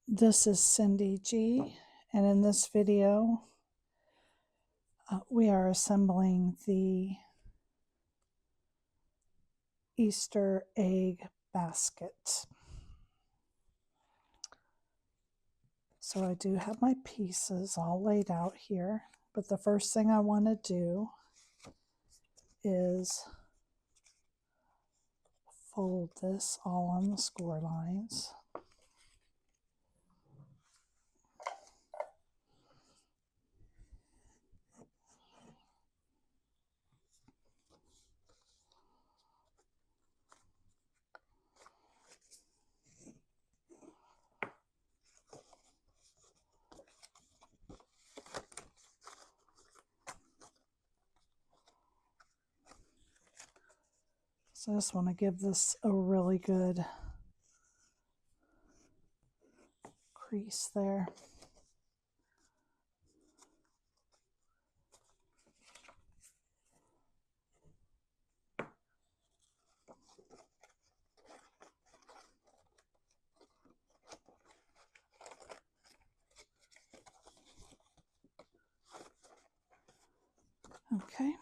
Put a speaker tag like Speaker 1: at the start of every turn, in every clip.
Speaker 1: This is Cyndy G, and in this video we are assembling the Easter egg basket. So I do have my pieces all laid out here, but the first thing I want to do is fold this all on the score lines. So I just want to give this a really good crease there. Okay.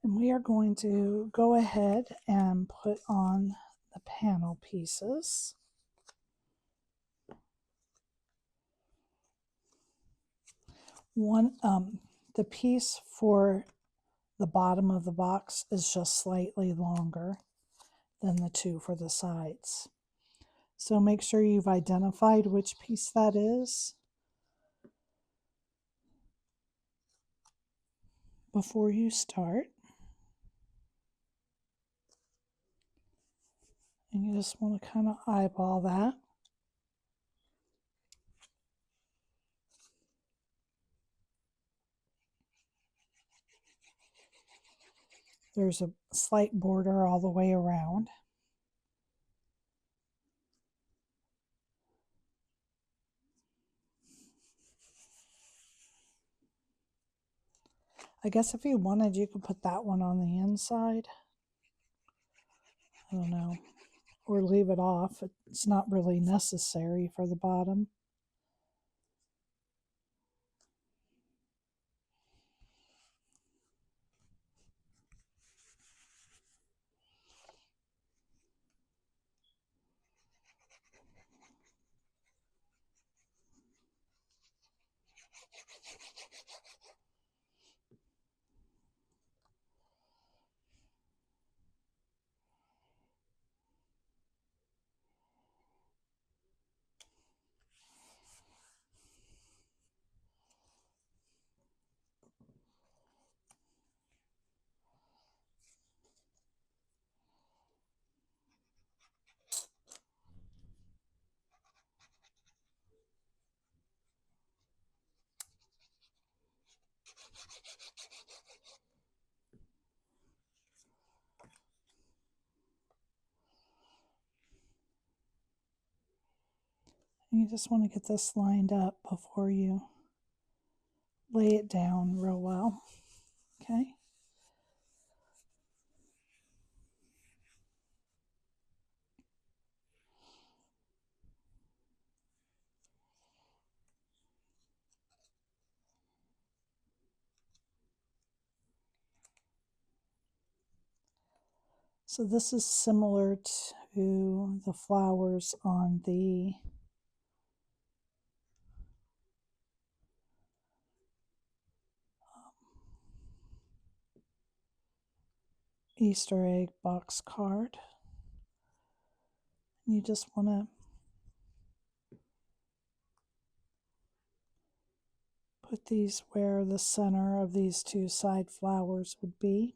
Speaker 1: And we are going to go ahead and put on the panel pieces. The piece for the bottom of the box is just slightly longer than the two for the sides. So make sure you've identified which piece that is before you start. And you just want to kind of eyeball that. There's a slight border all the way around. I guess if you wanted, you could put that one on the inside. I don't know. Or leave it off. It's not really necessary for the bottom. And you just want to get this lined up before you lay it down real well. Okay. So this is similar to the flowers on the Easter egg box card. You just want to put these where the center of these two side flowers would be.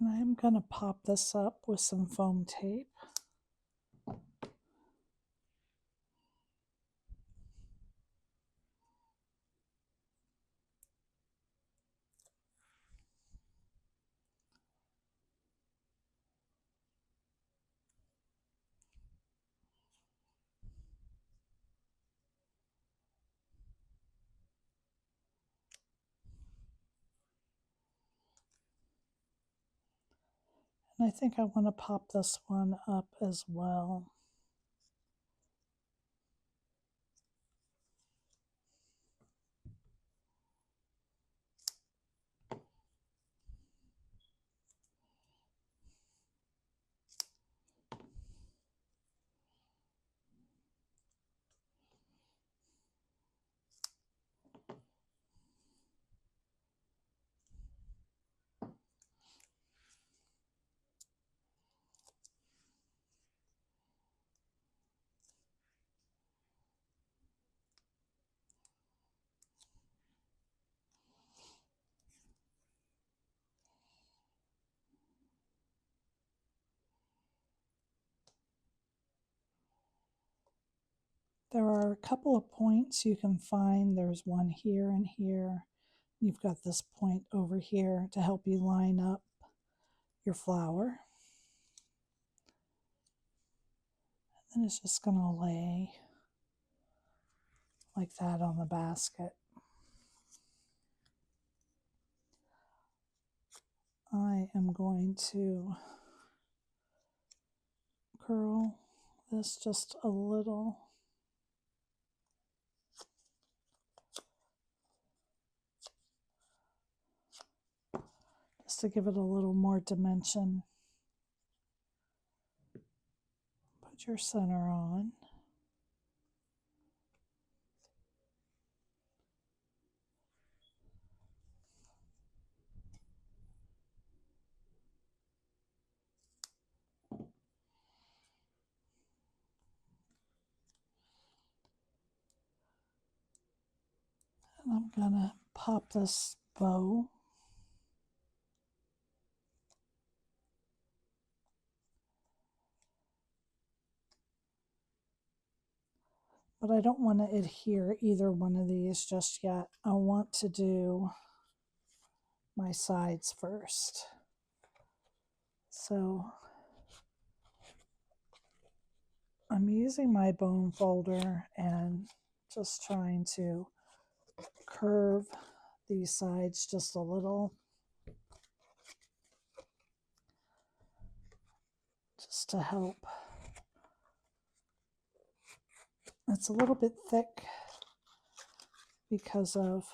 Speaker 1: And I'm going to pop this up with some foam tape. And I think I want to pop this one up as well. There are a couple of points you can find. There's one here and here. You've got this point over here to help you line up your flower. And it's just going to lay like that on the basket. I am going to curl this just a little. Just to give it a little more dimension. Put your center on. And I'm gonna pop this bow. But I don't want to adhere either one of these just yet. I want to do my sides first. So I'm using my bone folder and just trying to curve these sides just a little. Just to help. It's a little bit thick because of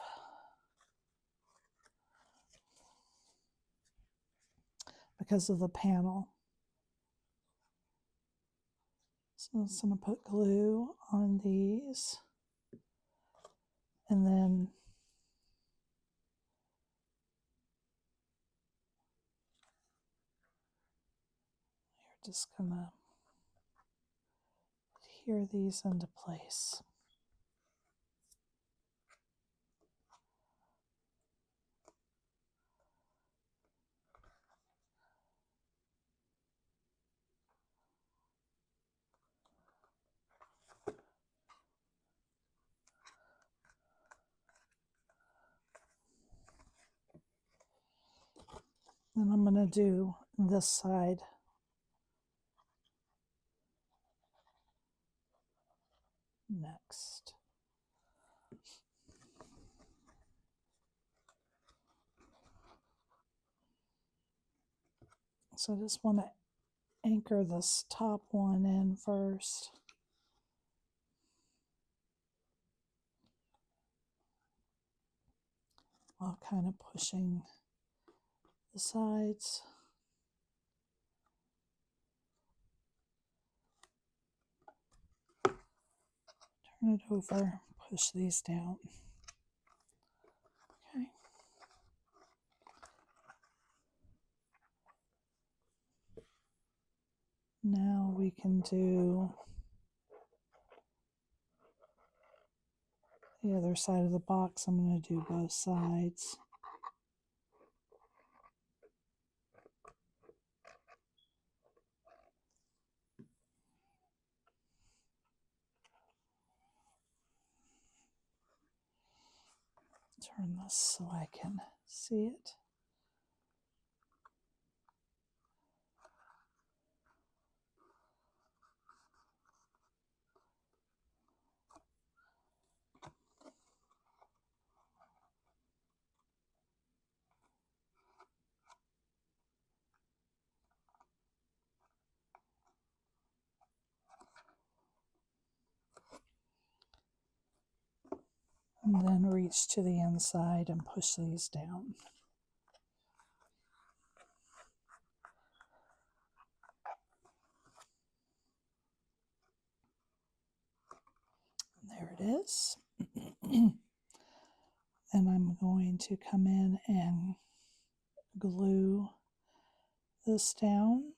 Speaker 1: the panel. So I'm just going to put glue on these, and then you're just going to adhere these into place. And I'm going to do this side next. So I just want to anchor this top one in first. While kind of pushing the sides. Turn it over, push these down. Okay. Now we can do the other side of the box. I'm going to do both sides. Turn this so I can see it. And then reach to the inside and push these down. There it is. And I'm going to come in and glue this down.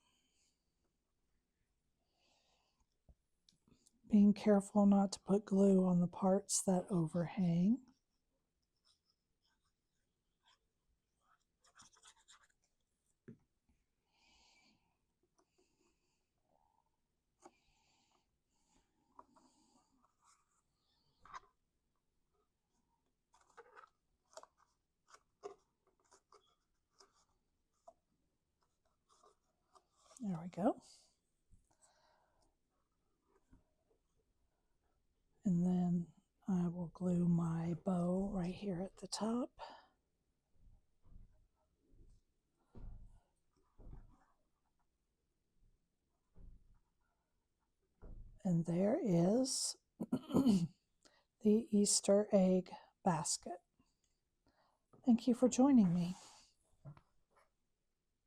Speaker 1: Being careful not to put glue on the parts that overhang. There we go. And then I will glue my bow right here at the top. And there is the Easter egg basket. Thank you for joining me.